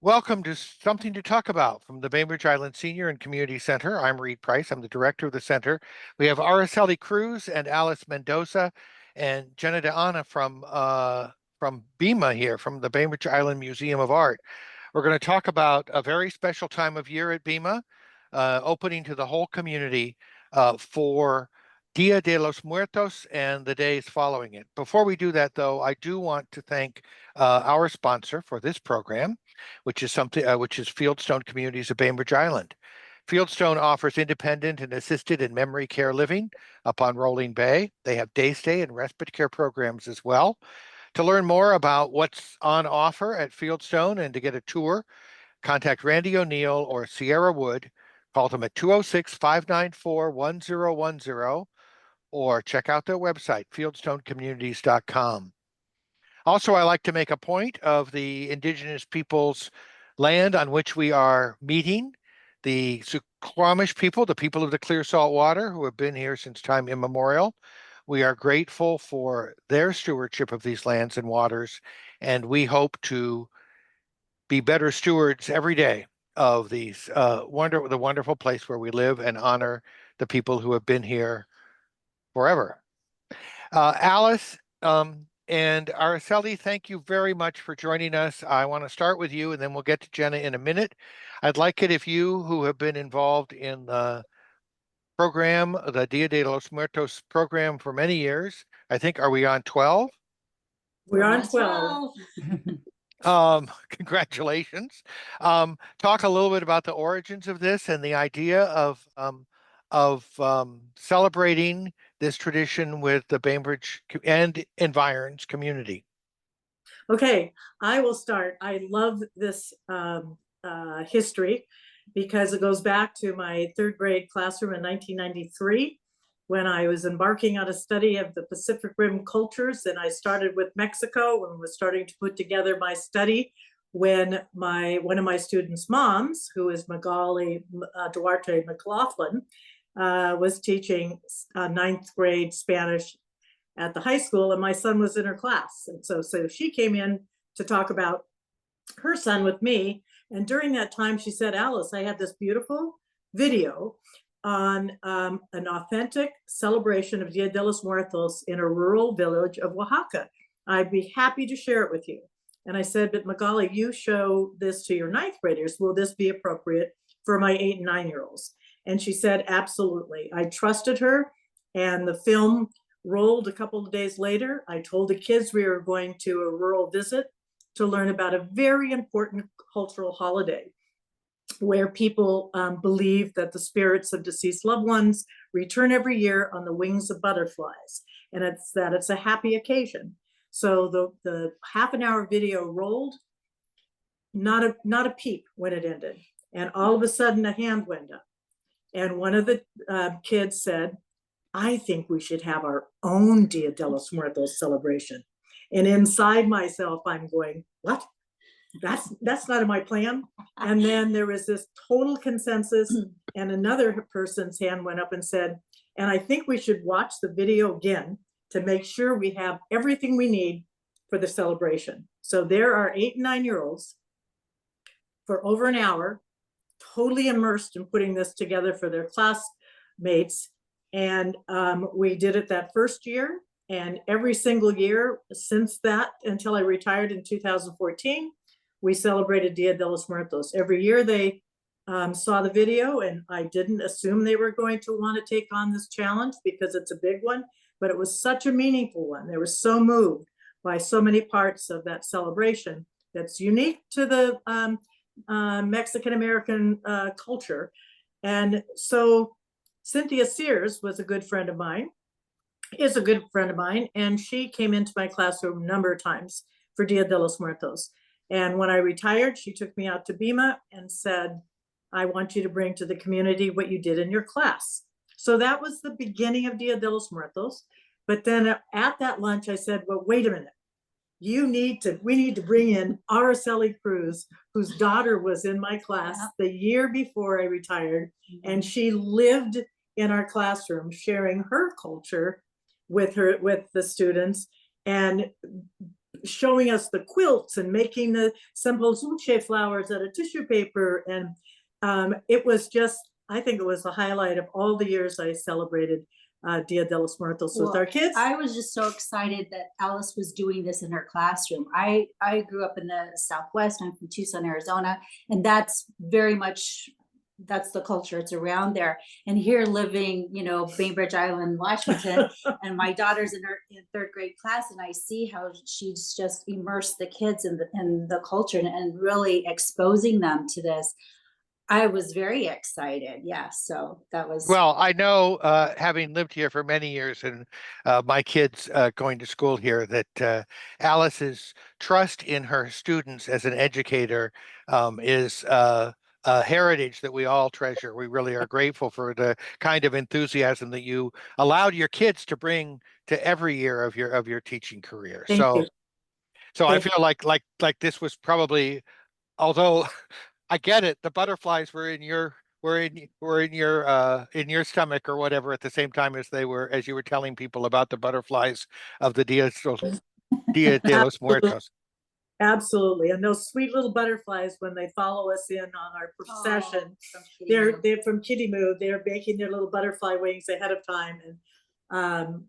Welcome to Something to Talk About from the Bainbridge Island Senior and Community Center. I'm Reed Price. I'm the director of the center. We have Araceli Cruz and Alice Mendoza and Jenna from BIMA here, from the Bainbridge Island Museum of Art. We're going to talk about a very special time of year at BIMA, opening to the whole community for Dia de los Muertos and the days following it. Before we do that, though, I do want to thank our sponsor for this program, which is Fieldstone Communities of Bainbridge Island. Fieldstone offers independent and assisted and memory care living up on Rolling Bay. They have day stay and respite care programs as well. To learn more about what's on offer at Fieldstone and to get a tour, contact Randy O'Neill or Sierra Wood. Call them at 206-594-1010 or check out their website, fieldstonecommunities.com. Also, I like to make a point of the indigenous peoples' land on which we are meeting, the Suquamish people, the people of the clear salt water, who have been here since time immemorial. We are grateful for their stewardship of these lands and waters, and we hope to be better stewards every day of these the wonderful place where we live, and honor the people who have been here forever. Alice and Araceli, thank you very much for joining us. I want to start with you, and then we'll get to Jenna in a minute. I'd like it if you, who have been involved in the program, the Dia de los Muertos program for many years, I think, are we on 12? We're on 12. Congratulations. Talk a little bit about the origins of this and the idea of celebrating this tradition with the Bainbridge and environs community. Okay, I will start. I love this history because it goes back to my third grade classroom in 1993 when I was embarking on a study of the Pacific Rim cultures. And I started with Mexico when I was starting to put together my study, when one of my students' moms, who is Magali Duarte McLaughlin, was teaching ninth grade Spanish at the high school, and my son was in her class. And so she came in to talk about her son with me. And during that time, she said, Alice, I had this beautiful video on an authentic celebration of Dia de los Muertos in a rural village of Oaxaca. I'd be happy to share it with you. And I said, but Magali, you show this to your ninth graders. Will this be appropriate for my 8 and 9-year-olds? And she said, absolutely. I trusted her, and the film rolled a couple of days later. I told the kids we were going to a rural visit to learn about a very important cultural holiday where people believe that the spirits of deceased loved ones return every year on the wings of butterflies, and it's a happy occasion. So the half-an-hour video rolled, not a peep when it ended, and all of a sudden a hand went up, and one of the kids said, I think we should have our own Dia de los Muertos celebration. And inside myself, I'm going, what? That's not in my plan. And then there was this total consensus, and another person's hand went up and said, and I think we should watch the video again to make sure we have everything we need for the celebration. So there are 8 and 9-year-olds for over an hour, totally immersed in putting this together for their classmates. And we did it that first year, and every single year since that, until I retired in 2014, we celebrated Dia de los Muertos. Every year they saw the video, and I didn't assume they were going to want to take on this challenge because it's a big one, but it was such a meaningful one. They were so moved by so many parts of that celebration that's unique to the Mexican-American culture. And so Cynthia Sears was a good friend of mine, is a good friend of mine, and she came into my classroom a number of times for Dia de los Muertos. And when I retired, she took me out to BIMA and said, I want you to bring to the community what you did in your class. So that was the beginning of Dia de los Muertos. But then at that lunch, I said, well, wait a minute. We need to bring in Araceli Cruz, whose daughter was in my class the year before I retired. And she lived in our classroom sharing her culture with the students. And showing us the quilts and making the sempolzuche flowers out of tissue paper. And it was just, I think it was the highlight of all the years I celebrated Dia de los Muertos with our kids. I was just so excited that Alice was doing this in her classroom. I grew up in the Southwest. I'm from Tucson, Arizona, and that's very much, that's the culture. It's around there. And here living, you know, Bainbridge Island, Washington, and my daughter's in third grade class, and I see how she's just immersed the kids in the culture and really exposing them to this. I was very excited. Yeah. So that was. Well, I know, having lived here for many years and my kids going to school here, that Alice's trust in her students as an educator is a heritage that we all treasure. We really are grateful for the kind of enthusiasm that you allowed your kids to bring to every year of your teaching career. Thank you. So I feel like this was probably, although I get it, the butterflies were in your in your stomach or whatever at the same time as you were telling people about the butterflies of the Dia de los Muertos. Absolutely. And those sweet little butterflies, when they follow us in on our procession, they're from Kitty Moo. They're making their little butterfly wings ahead of time. And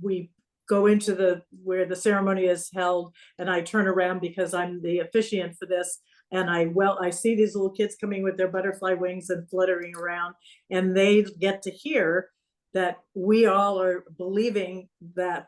we go into where the ceremony is held, and I turn around because I'm the officiant for this. And I see these little kids coming with their butterfly wings and fluttering around, and they get to hear that we all are believing that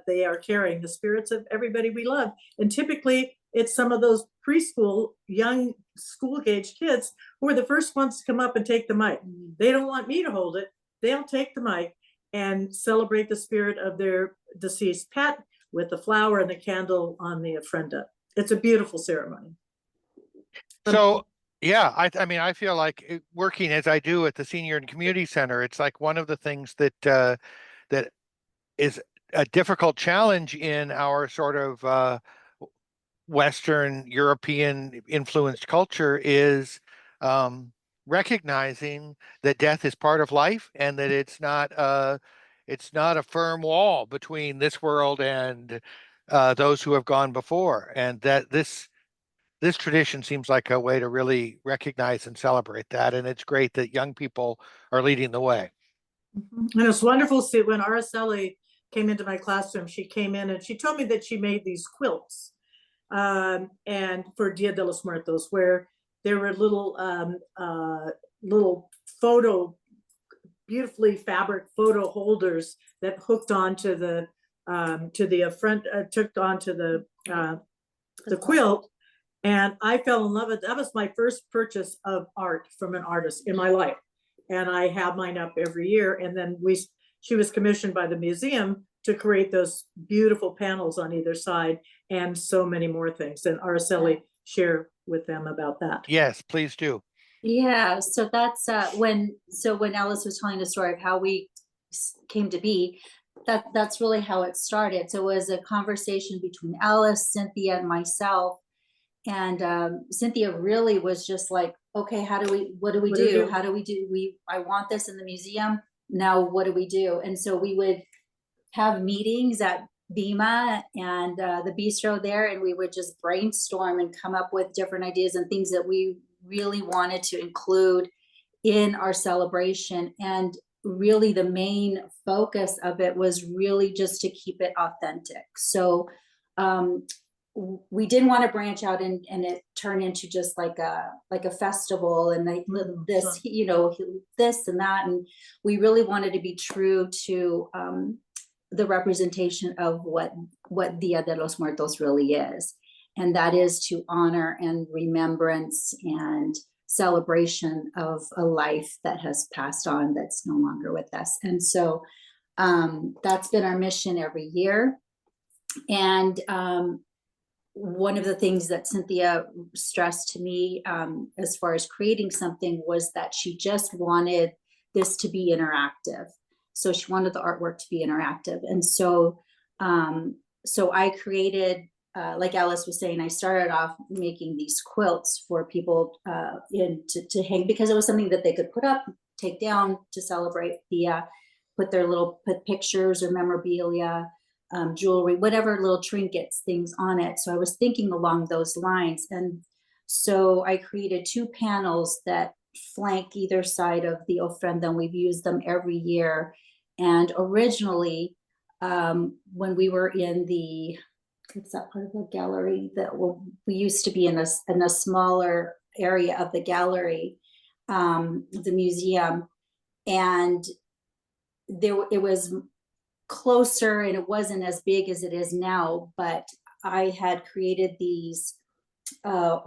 they are carrying the spirits of everybody we love. And typically it's some of those preschool, young school age kids who are the first ones to come up and take the mic. They don't want me to hold it. They'll take the mic and celebrate the spirit of their deceased pet with the flower and the candle on the ofrenda. It's a beautiful ceremony. So, yeah, I mean, I feel like working as I do at the Senior and Community Center, it's like one of the things that that is a difficult challenge in our sort of Western European influenced culture is recognizing that death is part of life and that it's not a firm wall between this world and those who have gone before, and that this tradition seems like a way to really recognize and celebrate that. And it's great that young people are leading the way. And it's wonderful to see when Araceli came into my classroom, she came in and she told me that she made these quilts and for Dia de los Muertos, where there were little beautifully fabric photo holders that hooked onto the quilt. And I fell in love with it. That was my first purchase of art from an artist in my life. And I have mine up every year. And then she was commissioned by the museum to create those beautiful panels on either side and so many more things. And Araceli, share with them about that. Yes, please do. Yeah, so that's when Alice was telling the story of how we came to be, that's really how it started. So it was a conversation between Alice, Cynthia, and myself. And Cynthia really was just like, okay, what do we do? How do we do? I want this in the museum. Now, what do we do? And so we would have meetings at BIMA and the bistro there, and we would just brainstorm and come up with different ideas and things that we really wanted to include in our celebration. And really the main focus of it was really just to keep it authentic. So we didn't want to branch out and it turn into just like a festival and this, you know, this and that. And we really wanted to be true to the representation of what Dia de los Muertos really is. And that is to honor and remembrance and celebration of a life that has passed on, that's no longer with us. And so that's been our mission every year. And one of the things that Cynthia stressed to me as far as creating something was that she just wanted this to be interactive. So she wanted the artwork to be interactive. And so I created, like Alice was saying, I started off making these quilts for people to hang, because it was something that they could put up, take down to celebrate put pictures or memorabilia. jewelry, whatever little trinkets, things on it. So I was thinking along those lines. And so I created 2 panels that flank either side of the ofrenda, and we've used them every year. And originally, when we were in the, what's that part of the gallery that we used to be in a smaller area of the gallery, the museum, and it was closer and it wasn't as big as it is now, but I had created these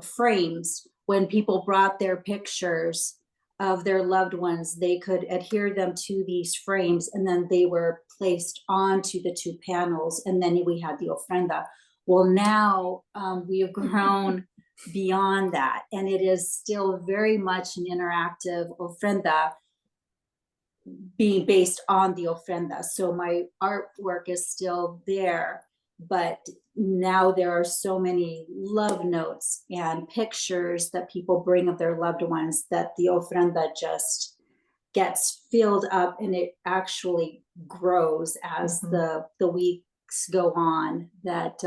frames. When people brought their pictures of their loved ones, they could adhere them to these frames, and then they were placed onto the 2 panels, and then we had the ofrenda. Well, now we have grown beyond that, and it is still very much an interactive ofrenda being based on the ofrenda. So my artwork is still there, but now there are so many love notes and pictures that people bring of their loved ones that the ofrenda just gets filled up, and it actually grows as the weeks go on, that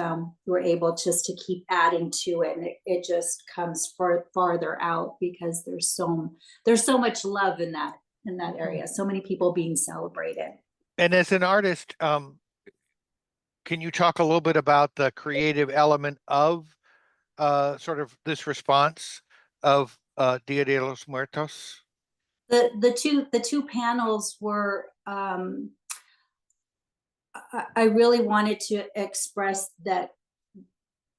we're able just to keep adding to it, and it just comes farther out because there's so much love in that area, so many people being celebrated. And as an artist, can you talk a little bit about the creative element of sort of this response of Dia de los Muertos? The two panels were, I really wanted to express that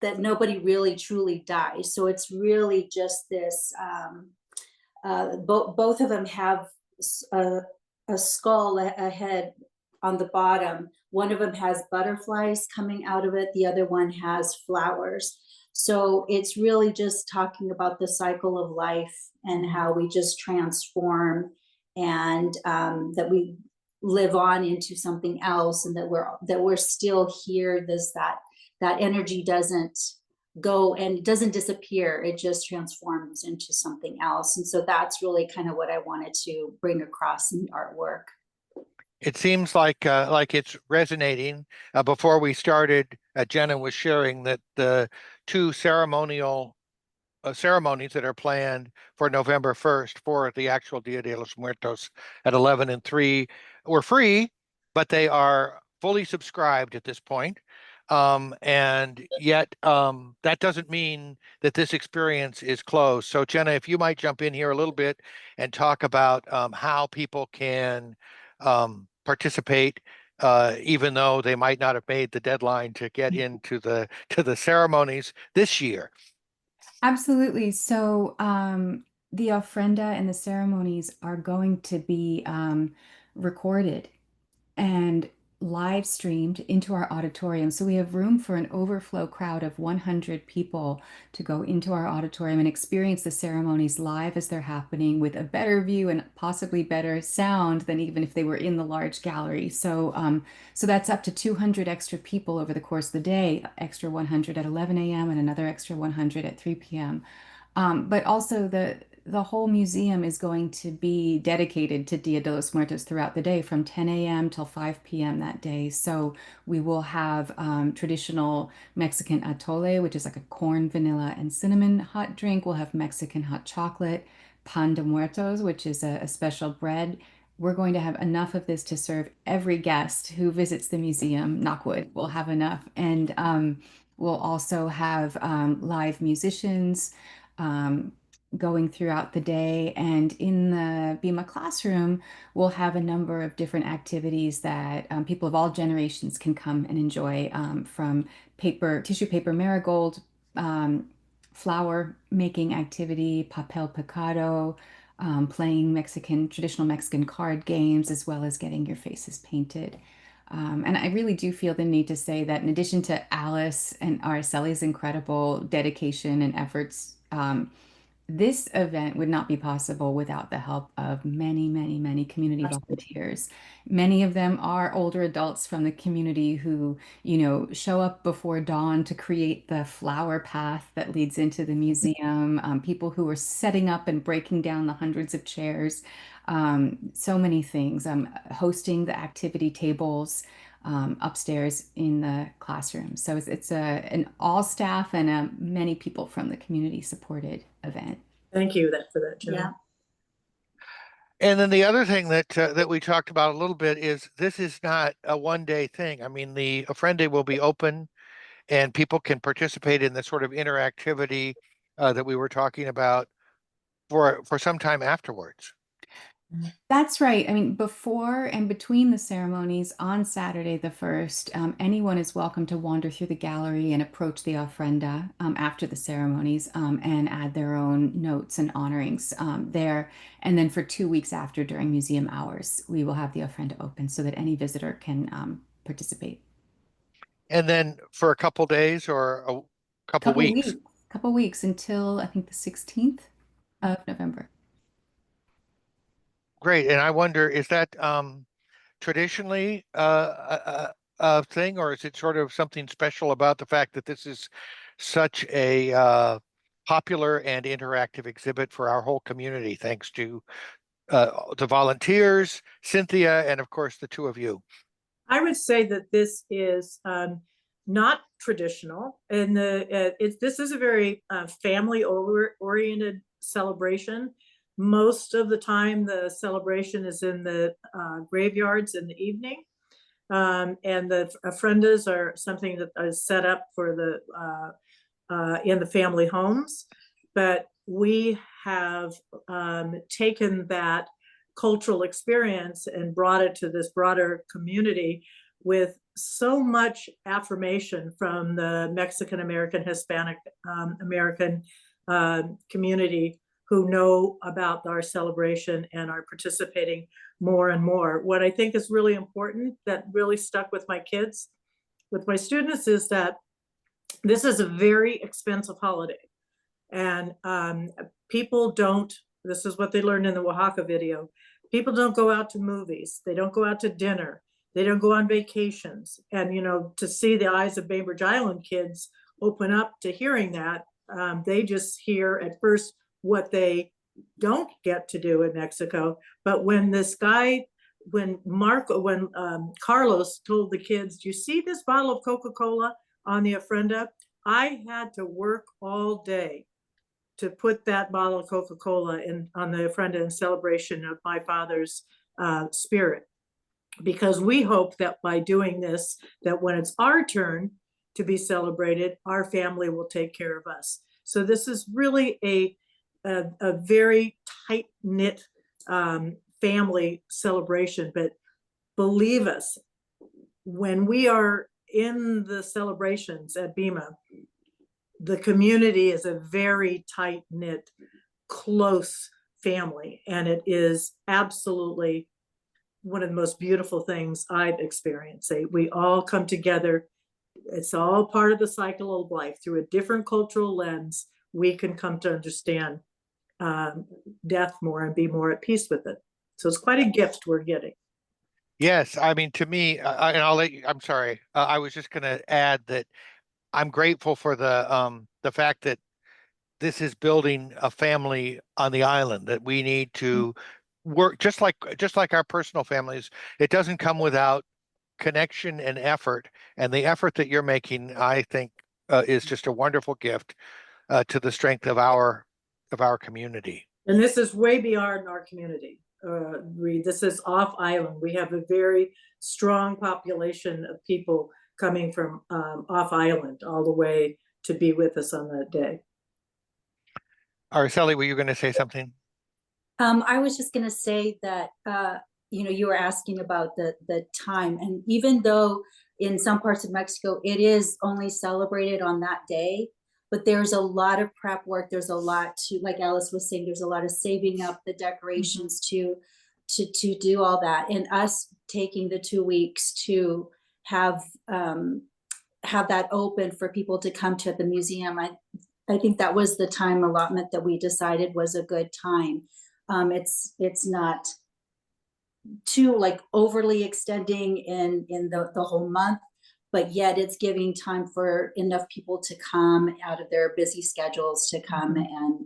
nobody really truly dies. So it's really just this, both of them have a skull, a head on the bottom. One of them has butterflies coming out of it. The other one has flowers. So it's really just talking about the cycle of life and how we just transform, and that we live on into something else, and that we're still here. That energy doesn't go and it doesn't disappear. It just transforms into something else. And so that's really kind of what I wanted to bring across in the artwork. It seems like it's resonating. Before we started, Jenna was sharing that the 2 ceremonies that are planned for November 1st for the actual Dia de los Muertos at 11 and 3 were free, but they are fully subscribed at this point. And yet that doesn't mean that this experience is closed. So Jenna, if you might jump in here a little bit and talk about how people can participate, even though they might not have made the deadline to get into the ceremonies this year. Absolutely. So the ofrenda and the ceremonies are going to be recorded and live streamed into our auditorium. So we have room for an overflow crowd of 100 people to go into our auditorium and experience the ceremonies live as they're happening, with a better view and possibly better sound than even if they were in the large gallery. So so that's up to 200 extra people over the course of the day, extra 100 at 11 a.m. and another extra 100 at 3 p.m. But also the whole museum is going to be dedicated to Dia de los Muertos throughout the day from 10 a.m. till 5 p.m. that day. So we will have traditional Mexican atole, which is like a corn, vanilla, and cinnamon hot drink. We'll have Mexican hot chocolate, pan de muertos, which is a special bread. We're going to have enough of this to serve every guest who visits the museum. Knock wood, we'll have enough. And we'll also have live musicians going throughout the day. And in the BIMA classroom, we'll have a number of different activities that people of all generations can come and enjoy, from tissue paper marigold, flower making activity, papel picado, playing traditional Mexican card games, as well as getting your faces painted. And I really do feel the need to say that in addition to Alice and Araceli's incredible dedication and efforts, this event would not be possible without the help of many, many, many community volunteers. Many of them are older adults from the community who, show up before dawn to create the flower path that leads into the museum, people who are setting up and breaking down the hundreds of chairs, so many things, hosting the activity tables, upstairs in the classroom. So it's an all staff and many people from the community supported event. Thank you for that, Jenna. Yeah. And then the other thing that we talked about a little bit is this is not a one-day thing. I mean, the Ofrenda will be open and people can participate in the sort of interactivity that we were talking about for some time afterwards. That's right. I mean, before and between the ceremonies on Saturday the 1st, anyone is welcome to wander through the gallery and approach the ofrenda after the ceremonies and add their own notes and honorings there. And then for 2 weeks after, during museum hours, we will have the ofrenda open so that any visitor can participate. And then for a couple days or a couple weeks. Couple weeks until I think the 16th of November. Great. And I wonder, is that traditionally a thing, or is it sort of something special about the fact that this is such a popular and interactive exhibit for our whole community, thanks to the volunteers, Cynthia, and of course the two of you? I would say that this is not traditional, and this is a very family oriented celebration. Most of the time, the celebration is in the graveyards in the evening, and the ofrendas are something that is set up for in the family homes. But we have taken that cultural experience and brought it to this broader community with so much affirmation from the Mexican American, Hispanic American community, who know about our celebration and are participating more and more. What I think is really important, that really stuck with my kids, with my students, is that this is a very expensive holiday. And people don't, this is what they learned in the Oaxaca video, people don't go out to movies, they don't go out to dinner, they don't go on vacations. And, you know, to see the eyes of Bainbridge Island kids open up to hearing that, they just hear at first what they don't get to do in Mexico. But when Carlos told the kids, do you see this bottle of Coca-Cola on the ofrenda? I had to work all day to put that bottle of Coca-Cola on the ofrenda in celebration of my father's spirit. Because we hope that by doing this, that when it's our turn to be celebrated, our family will take care of us. So this is really a very tight-knit family celebration. But believe us, when we are in the celebrations at BIMA, the community is a very tight-knit, close family, and it is absolutely one of the most beautiful things I've experienced. We all come together. It's all part of the cycle of life. Through a different cultural lens, we can come to understand death more and be more at peace with it. So it's quite a gift we're getting. Yes, I mean, to me, and I'll let you, I'm sorry, I was just going to add that I'm grateful for the fact that this is building a family on the island, that we need to work just like our personal families. It doesn't come without connection and effort, and the effort that you're making, I think, is just a wonderful gift to the strength of our community. And this is way beyond our community. This is off island. We have a very strong population of people coming from off island all the way to be with us on that day. Araceli, were you going to say something? I was just going to say that, you know, you were asking about the time, and even though in some parts of Mexico, it is only celebrated on that day, but there's a lot of prep work. There's a lot to, like Alice was saying, there's a lot of saving up the decorations to do all that. And us taking the 2 weeks to have that open for people to come to the museum, I think that was the time allotment that we decided was a good time. It's not too like overly extending in the whole month, but yet it's giving time for enough people to come out of their busy schedules to come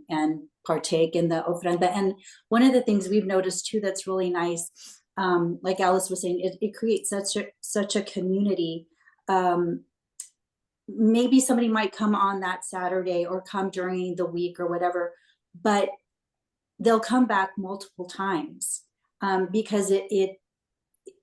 and partake in the ofrenda. And one of the things we've noticed too that's really nice, like Alice was saying, it creates such a community. Maybe somebody might come on that Saturday or come during the week or whatever, but they'll come back multiple times, because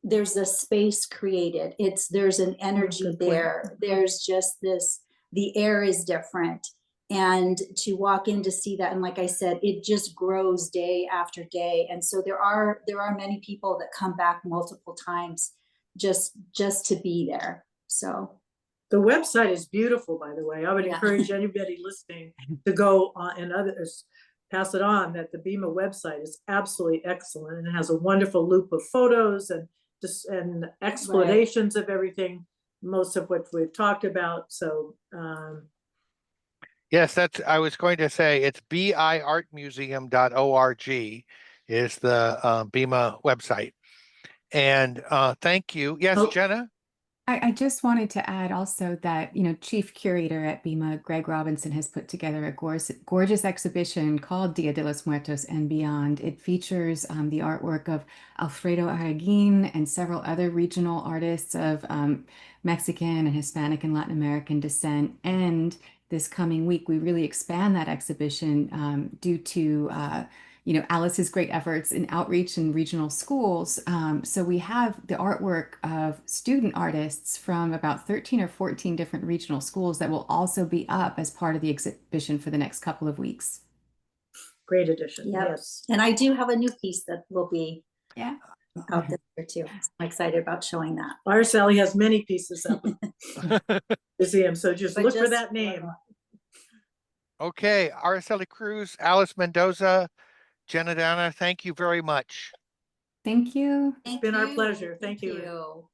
there's a space created. There's an energy good point. there. There's just the air is different. And to walk in to see that, and like I said, it just grows day after day. And so there are many people that come back multiple times just to be there. So The website is beautiful, by the way. I would Yeah. encourage anybody listening to go on, and others pass it on, that the BIMA website is absolutely excellent, and it has a wonderful loop of photos and explanations of everything, most of what we've talked about. So Yes, I was going to say it's biartmuseum.org is the BIMA website. And thank you. Yes, Oh. Jenna? I just wanted to add also that, Chief Curator at BIMA, Greg Robinson, has put together a gorgeous exhibition called Dia de los Muertos and Beyond. It features the artwork of Alfredo Araguin and several other regional artists of Mexican and Hispanic and Latin American descent. And this coming week, we really expand that exhibition due to Alice's great efforts in outreach in regional schools. So we have the artwork of student artists from about 13 or 14 different regional schools that will also be up as part of the exhibition for the next couple of weeks. great addition. Yep. Yes. And I do have a new piece that will be Yeah. out there too. So I'm excited about showing that. Araceli has many pieces up at the museum, so just But look for just- that name. Okay, Araceli Cruz, Alice Mendoza, Jenna, thank you very much. Thank you. Thank been our you. pleasure. Thank Thank you. you.